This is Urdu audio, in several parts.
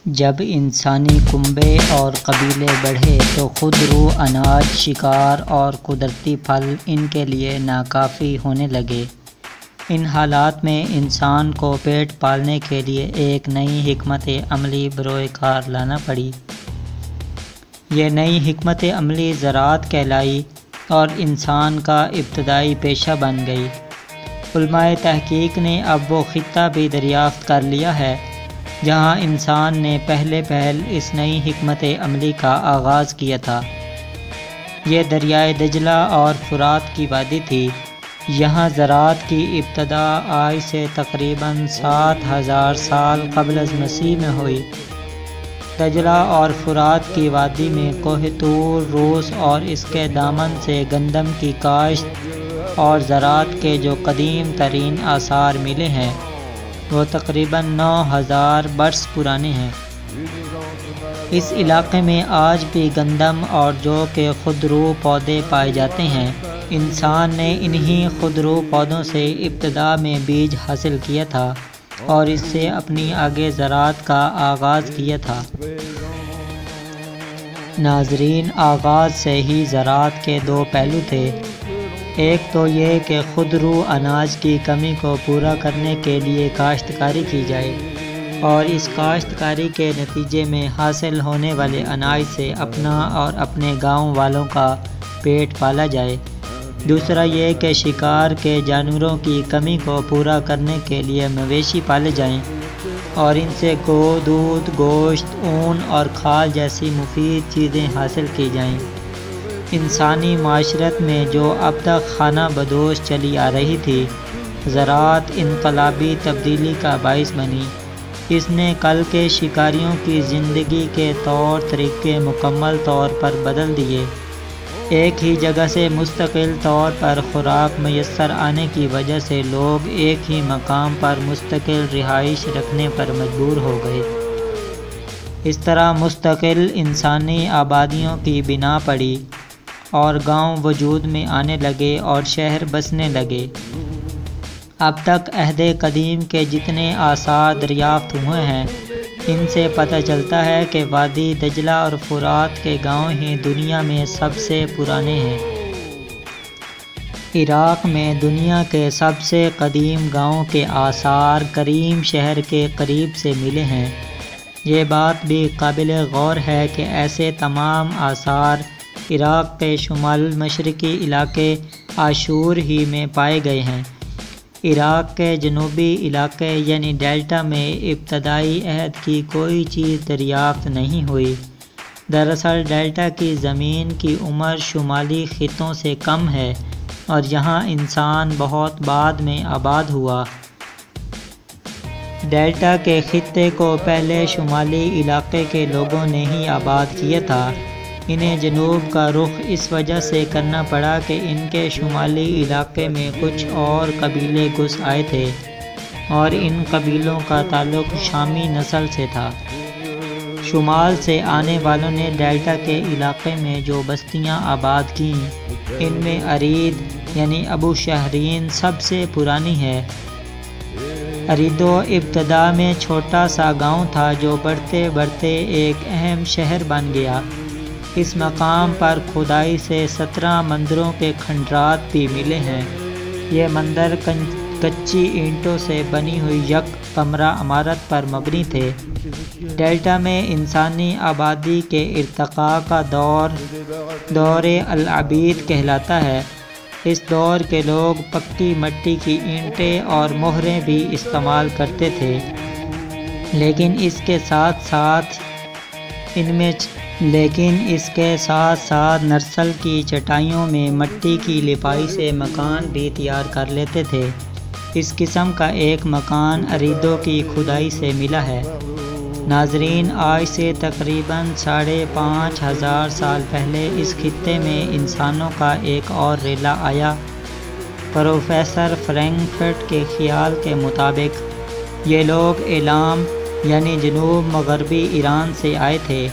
جب انسانی کنبے اور قبیلے بڑھے تو خود رو اناج، شکار اور قدرتی پھل ان کے لیے ناکافی ہونے لگے۔ ان حالات میں انسان کو پیٹ پالنے کے لیے ایک نئی حکمت عملی بروئے کار لانا پڑی۔ یہ نئی حکمت عملی زراعت کہلائی اور انسان کا ابتدائی پیشہ بن گئی۔ علماء تحقیق نے اب وہ خطہ بھی دریافت کر لیا ہے جہاں انسان نے پہلے اس نئی حکمت عملی کا آغاز کیا تھا۔ یہ دریائے دجلہ اور فرات کی وادی تھی۔ یہاں زراعت کی ابتدا آج سے تقریباً 7000 سال قبل از مسیح میں ہوئی۔ دجلہ اور فرات کی وادی میں کوہ طور، روس اور اس کے دامن سے گندم کی کاشت اور زراعت کے جو قدیم ترین آثار ملے ہیں وہ تقریباً 9000 برس پرانے ہیں۔ اس علاقے میں آج بھی گندم اور جو کے خودرو پودے پائے جاتے ہیں۔ انسان نے انہی خودرو پودوں سے ابتدا میں بیج حاصل کیا تھا اور اس سے اپنی آگے زراعت کا آغاز کیا تھا۔ ناظرین، آغاز سے ہی زراعت کے دو پہلو تھے۔ ایک تو یہ کہ خودرو اناج کی کمی کو پورا کرنے کے لیے کاشتکاری کی جائے اور اس کاشتکاری کے نتیجے میں حاصل ہونے والے اناج سے اپنا اور اپنے گاؤں والوں کا پیٹ پالا جائے۔ دوسرا یہ کہ شکار کے جانوروں کی کمی کو پورا کرنے کے لیے مویشی پالے جائیں اور ان سے دودھ، گوشت، اون اور کھال جیسی مفید چیزیں حاصل کی جائیں۔ انسانی معاشرت میں جو اب تک خانہ بدوش چلی آ رہی تھی، زراعت انقلابی تبدیلی کا باعث بنی۔ اس نے کل کے شکاریوں کی زندگی کے طور طریقے مکمل طور پر بدل دیے۔ ایک ہی جگہ سے مستقل طور پر خوراک میسر آنے کی وجہ سے لوگ ایک ہی مقام پر مستقل رہائش رکھنے پر مجبور ہو گئے۔ اس طرح مستقل انسانی آبادیوں کی بنا پڑی اور گاؤں وجود میں آنے لگے اور شہر بسنے لگے۔ اب تک عہد قدیم کے جتنے آثار دریافت ہوئے ہیں ان سے پتہ چلتا ہے کہ وادی دجلہ اور فرات کے گاؤں ہی دنیا میں سب سے پرانے ہیں۔ عراق میں دنیا کے سب سے قدیم گاؤں کے آثار کریم شہر کے قریب سے ملے ہیں۔ یہ بات بھی قابل غور ہے کہ ایسے تمام آثار عراق کے شمال مشرقی علاقے عاشور ہی میں پائے گئے ہیں۔ عراق کے جنوبی علاقے یعنی ڈیلٹا میں ابتدائی عہد کی کوئی چیز دریافت نہیں ہوئی۔ دراصل ڈیلٹا کی زمین کی عمر شمالی خطوں سے کم ہے اور یہاں انسان بہت بعد میں آباد ہوا۔ ڈیلٹا کے خطے کو پہلے شمالی علاقے کے لوگوں نے ہی آباد کیا تھا۔ انہیں جنوب کا رخ اس وجہ سے کرنا پڑا کہ ان کے شمالی علاقے میں کچھ اور قبیلے گھس آئے تھے اور ان قبیلوں کا تعلق شامی نسل سے تھا۔ شمال سے آنے والوں نے ڈیلٹا کے علاقے میں جو بستیاں آباد کیں ان میں ارید یعنی ابو شہرین سب سے پرانی ہے۔ اریدو ابتدا میں چھوٹا سا گاؤں تھا جو بڑھتے بڑھتے ایک اہم شہر بن گیا۔ اس مقام پر کھدائی سے 17 مندروں کے کھنڈرات بھی ملے ہیں۔ یہ مندر کچی اینٹوں سے بنی ہوئی یک کمرہ عمارت پر مبنی تھے۔ ڈیلٹا میں انسانی آبادی کے ارتقاء کا دور العبید کہلاتا ہے۔ اس دور کے لوگ پکی مٹی کی اینٹیں اور مہریں بھی استعمال کرتے تھے، لیکن اس کے ساتھ ساتھ نرسل کی چٹائیوں میں مٹی کی لپائی سے مکان بھی تیار کر لیتے تھے۔ اس قسم کا ایک مکان اریدو کی کھدائی سے ملا ہے۔ ناظرین، آج سے تقریباً 5500 سال پہلے اس خطے میں انسانوں کا ایک اور ریلا آیا۔ پروفیسر فرینکفرٹ کے خیال کے مطابق یہ لوگ ایلام یعنی جنوب مغربی ایران سے آئے تھے،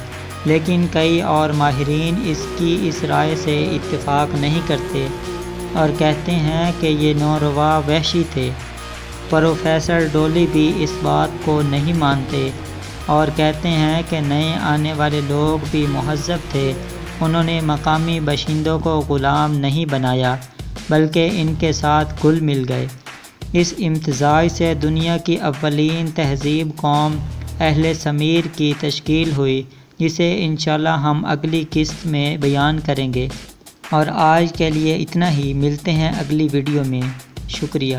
لیکن کئی اور ماہرین اس رائے سے اتفاق نہیں کرتے اور کہتے ہیں کہ یہ نوروا وحشی تھے۔ پروفیسر ڈولی بھی اس بات کو نہیں مانتے اور کہتے ہیں کہ نئے آنے والے لوگ بھی مہذب تھے، انہوں نے مقامی باشندوں کو غلام نہیں بنایا بلکہ ان کے ساتھ گل مل گئے۔ اس امتزاج سے دنیا کی اولین تہذیب قوم اہل سمیر کی تشکیل ہوئی، جسے انشاءاللہ ہم اگلی قسط میں بیان کریں گے۔ اور آج کے لیے اتنا ہی، ملتے ہیں اگلی ویڈیو میں۔ شکریہ۔